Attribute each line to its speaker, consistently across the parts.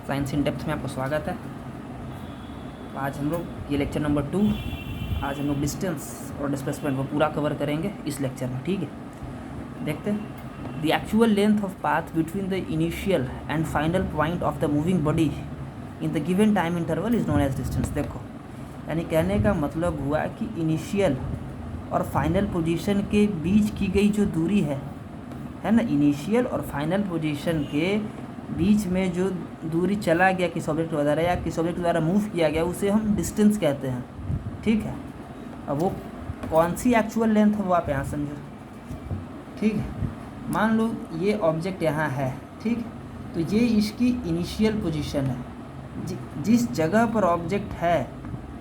Speaker 1: Science in depth में आपको स्वागत है। तो आज हम लोग ये लेक्चर नंबर 2, आज हम लोग डिस्टेंस और डिस्प्लेसमेंट वो पूरा कवर करेंगे इस लेक्चर में। ठीक है, देखते हैं। The actual length of path between the initial and final point of the moving body in the given time interval is known as distance. देखो, यानी कहने का मतलब हुआ कि इनिशियल और फाइनल पोजीशन के बीच की गई जो दूरी है ना, इनिशियल और फाइनल पोजीशन के बीच में जो दूरी चला गया किस ऑब्जेक्ट द्वारा या किस ऑब्जेक्ट द्वारा मूव किया गया, उसे हम डिस्टेंस कहते हैं। ठीक है, अब वो कौन सी एक्चुअल लेंथ है वो आप यहाँ समझो। ठीक है, मान लो ये ऑब्जेक्ट यहाँ है, ठीक, तो ये इसकी इनिशियल पोजीशन है। जिस जगह पर ऑब्जेक्ट है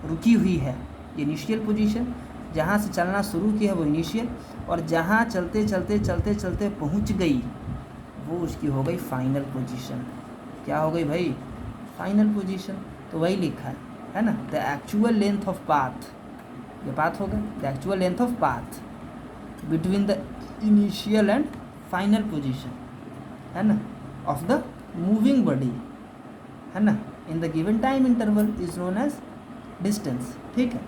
Speaker 1: रुकी हुई है, इनिशियल पोजीशन, जहाँ से चलना शुरू किया है वो इनिशियल, और जहाँ चलते चलते चलते चलते पहुँच गई वो उसकी हो गई फाइनल पोजीशन। क्या हो गई भाई? Final position. तो वही लिखा है ना, the actual length of path, ये पाथ होगा, the actual length of path between the initial and final position, है ना, ऑफ द मूविंग बॉडी, है ना, in the given time interval is known as distance. ठीक है,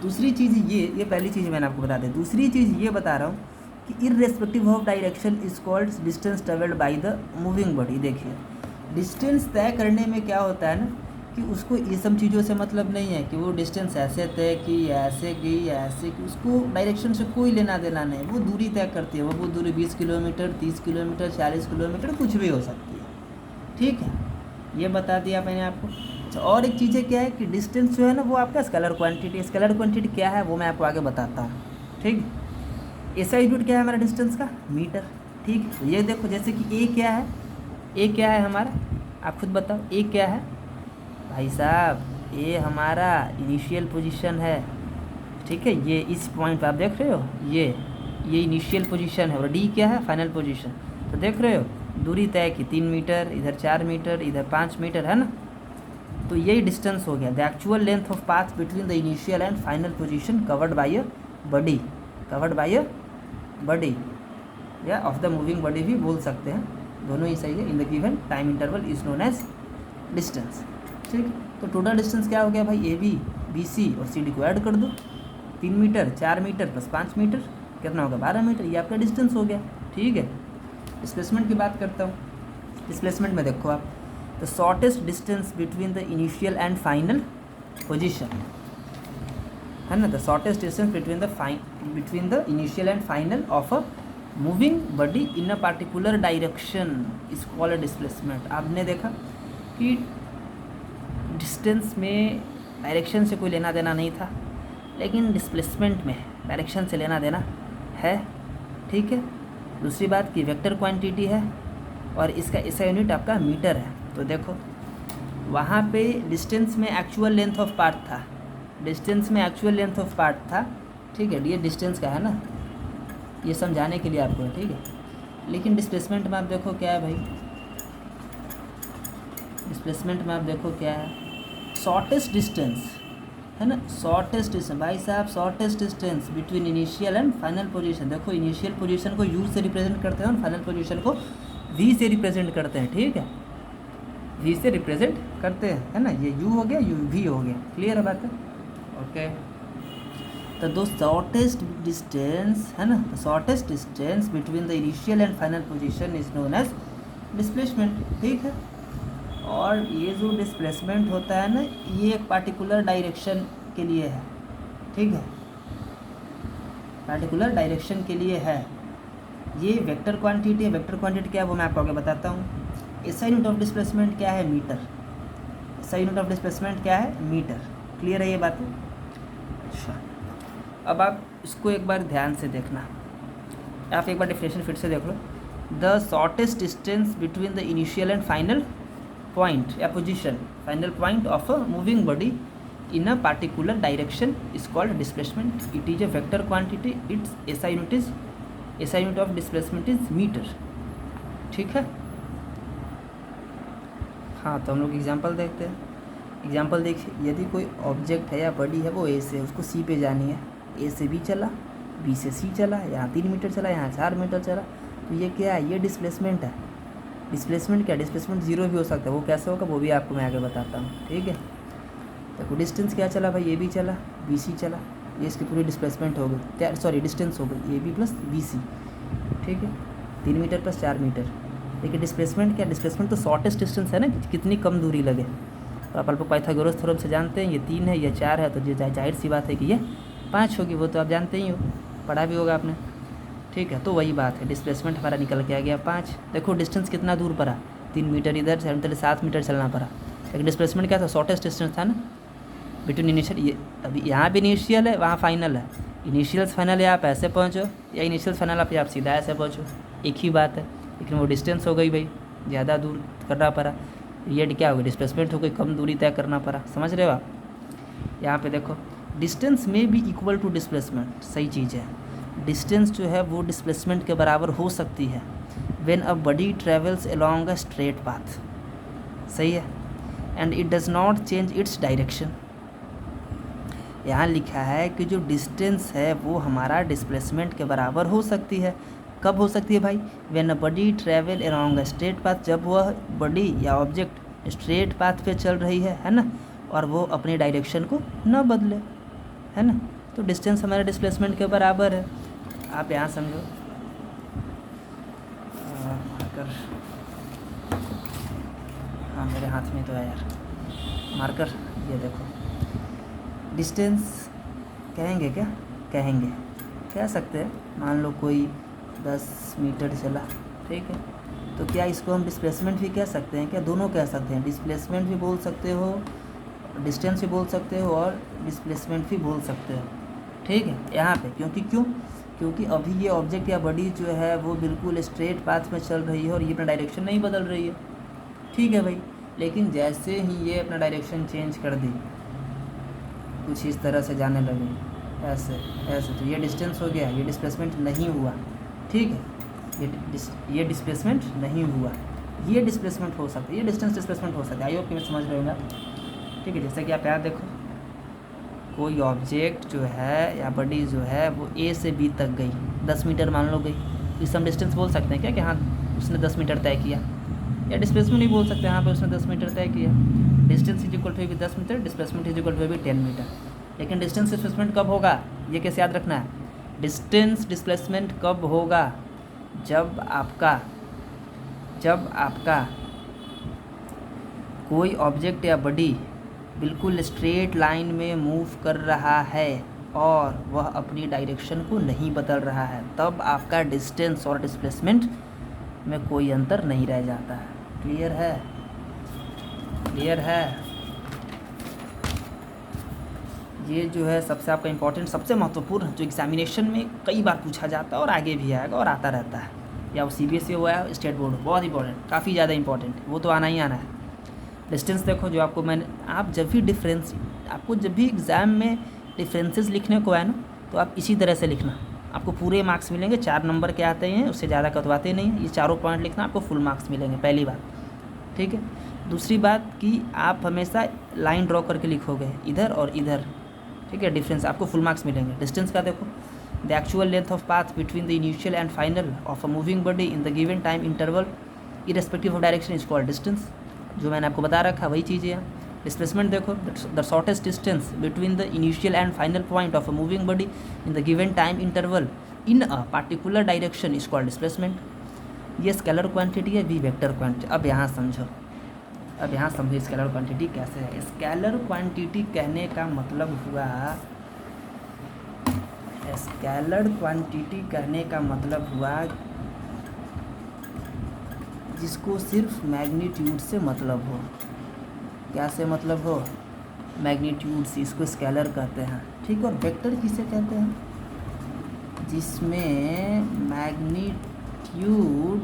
Speaker 1: दूसरी चीज़ ये पहली चीज़ मैंने आपको बता दी। दूसरी चीज़ ये बता रहा हूँ कि irrespective of direction is called distance travelled by the moving body. देखिए, डिस्टेंस तय करने में क्या होता है ना कि उसको ये सब चीज़ों से मतलब नहीं है कि वो डिस्टेंस ऐसे तय की या ऐसे की या ऐसे की, उसको डायरेक्शन से कोई लेना देना नहीं। वो दूरी तय करती है, वो दूरी 20 किलोमीटर, 30 किलोमीटर, 40 किलोमीटर कुछ भी हो सकती है। ठीक है, ये बता दिया मैंने आपको। अच्छा, और एक चीज़ है क्या है कि डिस्टेंस जो है ना वो आपका स्केलर क्वांटिटी, स्केलर क्वांटिटी क्या है वो मैं आपको आगे बताता हूँ। ठीक, एसआई यूनिट क्या है हमारा डिस्टेंस का? मीटर। ठीक, तो ये देखो, जैसे कि ए क्या है, ए क्या है हमारा, आप खुद बताओ, ए क्या है भाई साहब? ए हमारा इनिशियल पोजीशन है। ठीक है, ये इस पॉइंट पर आप देख रहे हो, ये इनिशियल पोजीशन है, और डी क्या है? Final position. तो देख रहे हो दूरी तय की 3 मीटर, इधर 4 मीटर, इधर 5 मीटर, है ना। तो यही डिस्टेंस हो गया, the actual length of path between the initial and final position covered by a body, covered by a body, या ऑफ द मूविंग बॉडी भी बोल सकते हैं, दोनों ही सही है। In the given time interval is known as distance. ठीक, तो टोटल डिस्टेंस क्या हो गया भाई? ए बी, बी सी और सी डी को ऐड कर दो, 3 मीटर, 4 मीटर प्लस 5 मीटर कितना होगा? 12 मीटर। ये आपका डिस्टेंस हो गया। ठीक है, डिस्प्लेसमेंट की बात करता हूँ। डिस्प्लेसमेंट में देखो आप, the shortest distance between the initial and final position, है ना, the shortest distance between the initial and final of a moving body in a particular direction is called displacement. आपने देखा कि डिस्टेंस में डायरेक्शन से कोई लेना देना नहीं था, लेकिन डिस्प्लेसमेंट में डायरेक्शन से लेना देना है। ठीक है, दूसरी बात कि वेक्टर क्वांटिटी है और इसका ऐसा यूनिट आपका मीटर है। तो देखो, वहाँ पे डिस्टेंस में एक्चुअल लेंथ ऑफ पाथ था, डिस्टेंस में एक्चुअल लेंथ ऑफ पाथ था। ठीक है, ये डिस्टेंस का है ना, ये समझाने के लिए आपको है। ठीक है, लेकिन डिस्प्लेसमेंट में आप देखो क्या है भाई, डिस्प्लेसमेंट में आप देखो क्या है, शॉर्टेस्ट डिस्टेंस, है ना, शॉर्टेस्ट डिस्टेंस भाई साहब, shortest distance between initial and final position. देखो, इनिशियल पोजीशन को यू से रिप्रेजेंट करते हैं और फाइनल पोजीशन को वी से रिप्रेजेंट करते हैं। ठीक है, वी से रिप्रेजेंट करते हैं, है ना, ये यू हो गया, यू वी हो गया। क्लियर है बात है? ओके, तो दो शॉर्टेस्ट डिस्टेंस, है ना, the shortest distance between the initial and final position is known as displacement. ठीक है, और ये जो डिस्प्लेसमेंट होता है ना, ये एक पार्टिकुलर डायरेक्शन के लिए है। ठीक है, पार्टिकुलर डायरेक्शन के लिए है। ये वेक्टर क्वांटिटी है। वेक्टर क्वांटिटी क्या है वो मैं आपको आगे बताता हूँ। एसआई यूनिट ऑफ डिस्प्लेसमेंट क्या है? Metre. SI unit of displacement क्या है? मीटर। क्लियर है ये बातें? अच्छा, अब आप इसको एक बार ध्यान से देखना, आप एक बार डेफिनेशन फिर से देख लो। The shortest distance between the initial and final point या position, final point of a moving body in a particular direction is called displacement. It is a vector quantity, its SI unit of displacement is metre. ठीक है, हाँ, तो हम लोग example देखते हैं। Example देखिए, यदि कोई ऑब्जेक्ट है या बॉडी है, वो ए से उसको सी पे जानी है, ए से बी चला, बी से सी चला, यहाँ 3 मीटर चला, यहाँ 4 मीटर चला, तो ये क्या है? ये डिस्प्लेसमेंट है। डिस्प्लेसमेंट क्या, डिस्प्लेसमेंट जीरो भी हो सकता है, वो कैसे होगा वो भी आपको मैं आगे बताता हूँ, ठीक है। देखो डिस्टेंस क्या चला भाई, ए बी चला, बी सी चला, ये इसकी पूरी डिस्प्लेसमेंट हो गई, सॉरी डिस्टेंस हो गई A B plus B C, ठीक है, 3 मीटर प्लस 4 मीटर। लेकिन डिस्प्लेसमेंट क्या, डिस्प्लेसमेंट तो शॉर्टेस्ट डिस्टेंस है ना, कितनी कम दूरी लगे। तो आप पाइथागोरस थ्योरम से जानते हैं ये 3 है, ये 4 है, तो ये जाहिर सी बात है कि ये 5 होगी, वो तो आप जानते ही हो, पढ़ा भी होगा आपने, ठीक है। तो वही बात है, डिस्प्लेसमेंट हमारा निकल के आ गया 5। देखो डिस्टेंस कितना दूर पड़ा, 3 मीटर इधर से, 7 मीटर चलना पड़ा, लेकिन डिस्प्लेसमेंट क्या था, शॉर्टेस्ट डिस्टेंस था ना बिटवीन इनिशियल। ये अभी यहाँ भी इनिशियल है, वहाँ फाइनल है, इनिशियल फाइनल या आप ऐसे पहुँचो, या इनिशियल फाइनल आप सीधा ऐसे पहुँचो, एक ही बात है। लेकिन वो डिस्टेंस हो गई भाई, ज़्यादा दूर करना पड़ा, ये क्या हो गई, डिस्प्लेसमेंट हो गई, कम दूरी तय करना पड़ा, समझ रहे हो आप। यहाँ पे देखो डिस्टेंस में भी इक्वल टू डिस्प्लेसमेंट, सही चीज़ है, डिस्टेंस जो है वो डिस्प्लेसमेंट के बराबर हो सकती है when a body travels along a straight path, सही है, and it does not change its direction. यहाँ लिखा है कि जो डिस्टेंस है वो हमारा डिस्प्लेसमेंट के बराबर हो सकती है, कब हो सकती है भाई, when a body travel along a straight path, जब वह बॉडी या ऑब्जेक्ट स्ट्रेट पाथ पे चल रही है ना, और वो अपनी डायरेक्शन को न बदले, है ना। तो डिस्टेंस हमारे डिस्प्लेसमेंट के बराबर है, आप यहाँ समझो। मार्कर, हाँ मेरे हाथ में तो है यार मार्कर, ये देखो डिस्टेंस कहेंगे क्या, कहेंगे, कह सकते हैं, मान लो कोई 10 मीटर चला, ठीक है, तो क्या इसको हम डिस्प्लेसमेंट भी कह सकते हैं क्या, दोनों कह सकते हैं, डिस्प्लेसमेंट भी बोल सकते हो, डिस्टेंस भी बोल सकते हो, और डिस्प्लेसमेंट भी बोल सकते हो, ठीक है। यहाँ पे क्योंकि अभी ये ऑब्जेक्ट या बॉडी जो है वो बिल्कुल स्ट्रेट पाथ में चल रही है और ये अपना डायरेक्शन नहीं बदल रही है, ठीक है भाई। लेकिन जैसे ही ये अपना डायरेक्शन चेंज कर दी, कुछ इस तरह से जाने लगे, ऐसे ऐसे, तो ये डिस्टेंस हो गया, ये डिस्प्लेसमेंट नहीं हुआ, ठीक है, ये डिस्प्लेसमेंट नहीं हुआ, ये डिस्प्लेसमेंट हो सकता है, ये डिस्टेंस डिस्प्लेसमेंट हो सकता है। आई होप कि मैं समझ रहे होंगे, ठीक है। जैसे कि आप याद देखो, कोई ऑब्जेक्ट जो है या बॉडी जो है वो ए से बी तक गई, 10 मीटर मान लो गई, तो इसे हम डिस्टेंस बोल सकते हैं क्या कि हाँ उसने 10 मीटर तय किया, या डिस्प्लेसमेंट नहीं बोल सकते, यहाँ पे उसने 10 मीटर तय किया, डिस्टेंस इज इक्वल टू भी 10 metre, displacement is equal to भी 10 मीटर। लेकिन डिस्टेंस डिस्प्लेसमेंट कब होगा, ये कैसे याद रखना है, डिस्टेंस डिस्प्लेसमेंट कब होगा, जब आपका कोई ऑब्जेक्ट या बॉडी बिल्कुल स्ट्रेट लाइन में मूव कर रहा है और वह अपनी डायरेक्शन को नहीं बदल रहा है, तब आपका डिस्टेंस और डिस्प्लेसमेंट में कोई अंतर नहीं रह जाता है। क्लियर है, क्लियर है। ये जो है सबसे आपका इम्पोर्टेंट, सबसे महत्वपूर्ण, जो एग्जामिनेशन में कई बार पूछा जाता है और आगे भी आएगा और आता रहता है, या वो CBSE हुआ है स्टेट बोर्ड, बहुत इंपॉर्टेंट, काफ़ी ज़्यादा इंपॉर्टेंट, वो तो आना ही आना है। डिस्टेंस देखो, जो आपको मैंने, आप जब भी एग्ज़ाम में डिफरेंसेस लिखने को आए ना, तो आप इसी तरह से लिखना, आपको पूरे मार्क्स मिलेंगे, 4 नंबर के आते हैं, उससे ज़्यादा कटवाते नहीं हैं, ये चारों पॉइंट लिखना, आपको फुल मार्क्स मिलेंगे, पहली बात, ठीक है। दूसरी बात कि आप हमेशा लाइन ड्रॉ करके लिखोगे इधर और इधर, ठीक है, डिफरेंस, आपको फुल मार्क्स मिलेंगे। डिस्टेंस का देखो, the actual length of path between the initial and final of a moving body in the given time interval irrespective of direction is called distance, जो मैंने आपको बता रखा वही चीज़ है। डिस्प्लेसमेंट देखो, the shortest distance between the initial and final point of a moving body in the given time interval in a particular direction is called displacement. ये scalar quantity है, वी वेक्टर क्वांटिटी। अब यहाँ समझो scalar quantity कैसे है। Scalar quantity कहने का मतलब हुआ, स्केलर क्वांटिटी कहने का मतलब हुआ जिसको सिर्फ मैग्नीट्यूड से मतलब हो। क्या से मतलब हो, मैग्नीट्यूड से, इसको स्केलर कहते हैं, ठीक। और वेक्टर किसे कहते हैं, जिसमें मैग्नीट्यूड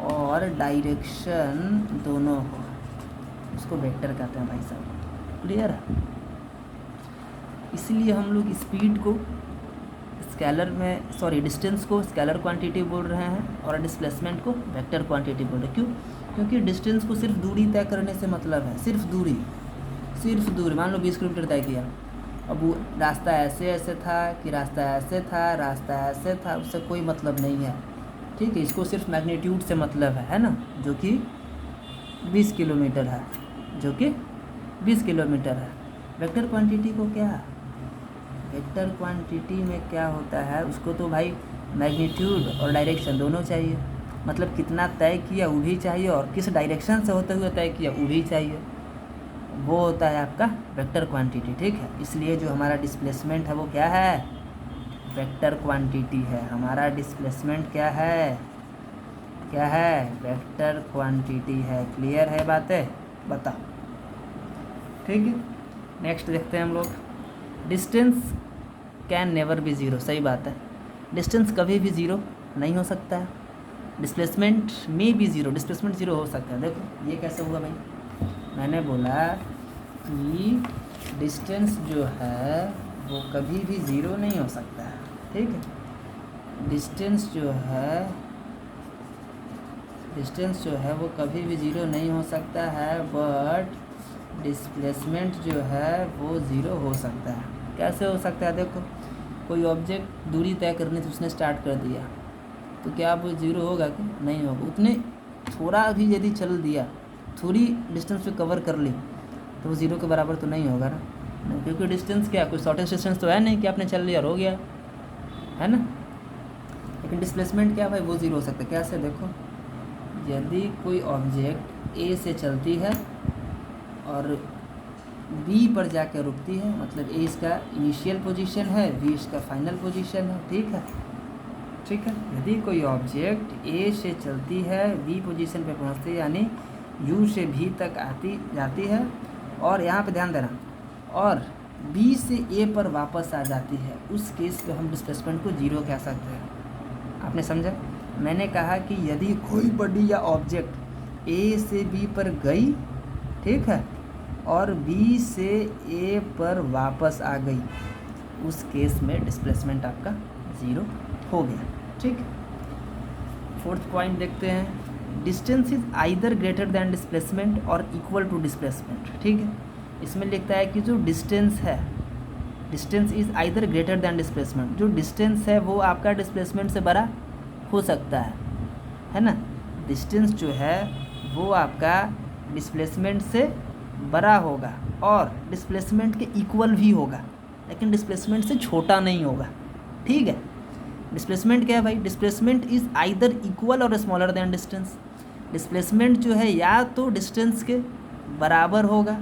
Speaker 1: और डायरेक्शन दोनों हो, उसको वेक्टर कहते हैं भाई साहब। क्लियर है। इसलिए हम लोग स्पीड को डिस्टेंस को स्केलर क्वांटिटी बोल रहे हैं और डिस्प्लेसमेंट को वेक्टर क्वांटिटी बोल रहे हैं। क्यों? क्योंकि डिस्टेंस को सिर्फ दूरी तय करने से मतलब है, सिर्फ दूरी। मान लो 20 किलोमीटर तय किया, अब वो रास्ता ऐसे था कि रास्ता ऐसे था, उससे कोई मतलब नहीं है, ठीक है, इसको सिर्फ मैग्नीट्यूड से मतलब है ना, जो कि 20 किलोमीटर है, जो कि 20 किलोमीटर है। वेक्टर क्वांटिटी को क्या, वेक्टर क्वांटिटी में क्या होता है, उसको तो भाई मैग्नीट्यूड और डायरेक्शन दोनों चाहिए, मतलब कितना तय किया वो भी चाहिए और किस डायरेक्शन से होते हुए तय किया वो भी चाहिए, वो होता है आपका वेक्टर क्वांटिटी। ठीक है, इसलिए जो हमारा डिस्प्लेसमेंट है वो क्या है, वेक्टर क्वांटिटी है। हमारा डिस्प्लेसमेंट क्या है, क्या है, वेक्टर क्वांटिटी है। क्लियर है बातें, बताओ। ठीक है, नेक्स्ट देखते हैं हम लोग। Distance can never be zero, सही बात है, डिस्टेंस कभी भी ज़ीरो नहीं हो सकता है। डिस्प्लेसमेंट में भी ज़ीरो, डिस्प्लेसमेंट ज़ीरो हो सकता है। देखो ये कैसे हुआ भाई, मैंने बोला कि डिस्टेंस जो है वो कभी भी ज़ीरो नहीं हो सकता है। ठीक है, डिस्टेंस जो है वो कभी भी ज़ीरो नहीं हो सकता है, बट डिस्प्लेसमेंट जो है वो ज़ीरो हो सकता है। कैसे हो सकता है, देखो कोई ऑब्जेक्ट दूरी तय करने से उसने स्टार्ट कर दिया, तो क्या वो ज़ीरो होगा कि नहीं होगा। उतने थोड़ा भी यदि चल दिया, थोड़ी डिस्टेंस पे कवर कर ली, तो वो ज़ीरो के बराबर तो नहीं होगा ना, क्योंकि डिस्टेंस क्या, कोई शॉर्टेस्ट डिस्टेंस तो है नहीं कि आपने चल लिया और हो गया, है ना। लेकिन डिस्प्लेसमेंट क्या भाई, वो ज़ीरो हो सकता है। कैसे, देखो यदि कोई ऑब्जेक्ट ए से चलती है और बी पर जाकर रुकती है, मतलब ए इसका इनिशियल पोजीशन है, बी इसका फाइनल पोजीशन है। ठीक है, ठीक है, यदि कोई ऑब्जेक्ट ए से चलती है, बी पोजीशन पे पहुंचती है, यानी यू से भी तक आती जाती है, और यहाँ पे ध्यान देना, और बी से ए पर वापस आ जाती है, उस केस पे हम डिस्प्लेसमेंट को ज़ीरो कह सकते हैं। आपने समझा, मैंने कहा कि यदि कोई बॉडी या ऑब्जेक्ट ए से बी पर गई, ठीक है, और बी से ए पर वापस आ गई, उस केस में डिस्प्लेसमेंट आपका ज़ीरो हो गया। ठीक, फोर्थ पॉइंट देखते हैं। Distance is either greater than displacement और इक्वल टू डिस्प्लेसमेंट। ठीक है, इसमें लिखता है कि जो डिस्टेंस है, distance is either greater than displacement, जो डिस्टेंस है वो आपका डिस्प्लेसमेंट से बड़ा हो सकता है ना। डिस्टेंस जो है वो आपका डिस्प्लेसमेंट से बड़ा होगा और डिस्प्लेसमेंट के इक्वल भी होगा, लेकिन डिस्प्लेसमेंट से छोटा नहीं होगा। ठीक है, डिस्प्लेसमेंट क्या है भाई, डिस्प्लेसमेंट इज़ आइदर इक्वल और स्मॉलर दैन डिस्टेंस। डिस्प्लेसमेंट जो है या तो डिस्टेंस के बराबर होगा,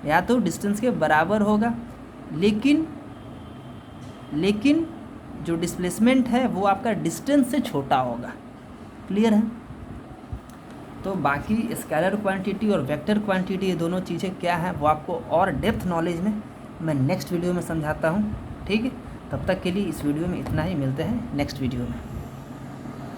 Speaker 1: या तो डिस्टेंस के बराबर होगा, लेकिन जो डिस्प्लेसमेंट है वो आपका डिस्टेंस से छोटा होगा। क्लियर है। तो बाकी स्केलर क्वांटिटी और वेक्टर क्वांटिटी, ये दोनों चीज़ें क्या हैं वो आपको और डेप्थ नॉलेज में मैं नेक्स्ट वीडियो में समझाता हूँ। ठीक है, तब तक के लिए इस वीडियो में इतना ही, मिलते हैं नेक्स्ट वीडियो में।